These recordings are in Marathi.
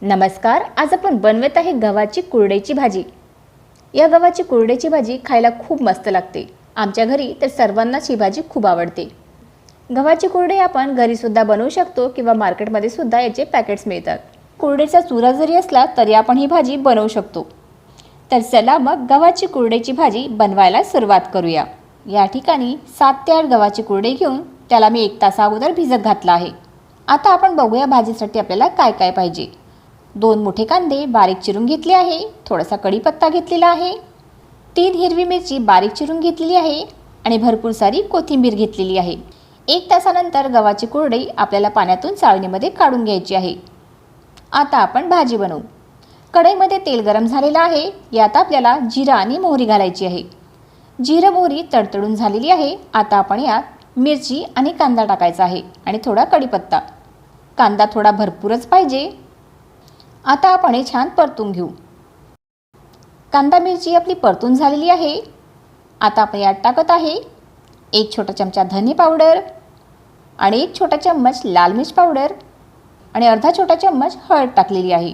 नमस्कार. आज आपण बनवत आहे गव्हाची कुरडईची भाजी. या गव्हाची कुरडईची भाजी खायला खूप मस्त लागते. आमच्या घरी तर सर्वांनाच ही भाजी खूप आवडते. गव्हाची कुरडई आपण घरी सुद्धा बनवू शकतो किंवा मार्केटमध्ये सुद्धा याचे पॅकेट्स मिळतात. कुरडईचा चुरा जरी असला तरी आपण ही भाजी बनवू शकतो. तर चला मग गव्हाची कुरडईची भाजी बनवायला सुरुवात करूया. या ठिकाणी 7 ते 8 गव्हाची कुरडई घेऊन त्याला मी 1 तास अगोदर भिजत घातला आहे. आता आपण बघूया भाजीसाठी आपल्याला काय काय पाहिजे. 2 मोठे कांदे बारीक चिरून घेतले आहे, थोडासा कढीपत्ता घेतलेला आहे, 3 हिरवी मिरची बारीक चिरून घेतलेली आहे आणि भरपूर सारी कोथिंबीर घेतलेली आहे. 1 तासानंतर गव्हाची कुरडई आपल्याला पाण्यातून चाळणीमध्ये काढून घ्यायची आहे. आता आपण भाजी बनवू. कढईमध्ये तेल गरम झालेलं आहे. यात आपल्याला जिरा आणि मोहरी घालायची आहे. जिरं मोहरी तडतडून झालेली आहे. आता आपण यात मिरची आणि कांदा टाकायचा आहे आणि थोडा कढीपत्ता. कांदा थोडा भरपूरच पाहिजे. आता आपण हे छान परतून घेऊ. कांदा मिरची आपली परतून झालेली आहे. आता आपण यात टाकत आहे 1 छोटा चमचा धने पावडर आणि 1 छोटा चम्मच लाल मिर्च पावडर आणि अर्धा छोटा चम्मच हळद टाकलेली आहे.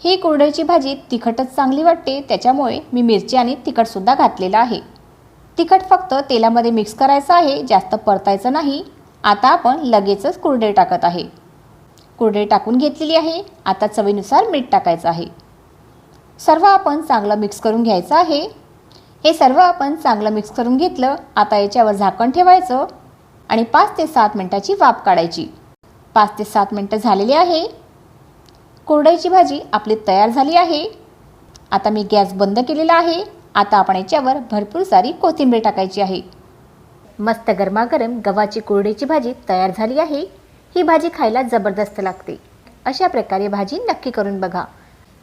ही कुरडईची भाजी तिखटच चांगली वाटते, त्याच्यामुळे मी मिरची आणि तिखटसुद्धा घातलेलं आहे. तिखट फक्त तेलामध्ये मिक्स करायचं आहे, जास्त परतायचं नाही. आता आपण लगेचच कुरडई टाकत आहे. कुरडई टाकून घेतलेली आहे. आता चवीनुसार मीठ टाकायचं आहे. सर्व आपण चांगलं मिक्स करून घ्यायचं आहे. हे सर्व आपण चांगलं मिक्स करून घेतलं. आता याच्यावर झाकण ठेवायचं आणि 5 ते 7 मिनिटाची वाफ काढायची. 5 ते 7 मिनिटं झालेली आहे. कुरडईची भाजी आपली तयार झाली आहे. आता मी गॅस बंद केलेला आहे. आता आपण याच्यावर भरपूर सारी कोथिंबीर टाकायची आहे. मस्त गरमागरम गव्हाची कुरडईची भाजी तयार झाली आहे. ही भाजी खायला जबरदस्त लागते. अशा प्रकारे भाजी नक्की करून बघा.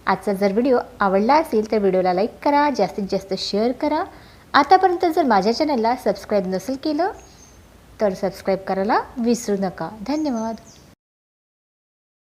आजचा जर व्हिडिओ आवडला असेल तर व्हिडिओला लाईक करा, जास्तीत जास्त शेअर करा. आतापर्यंत जर माझ्या चॅनलला सबस्क्राईब नसेल केलं तर सबस्क्राईब करायला विसरू नका. धन्यवाद.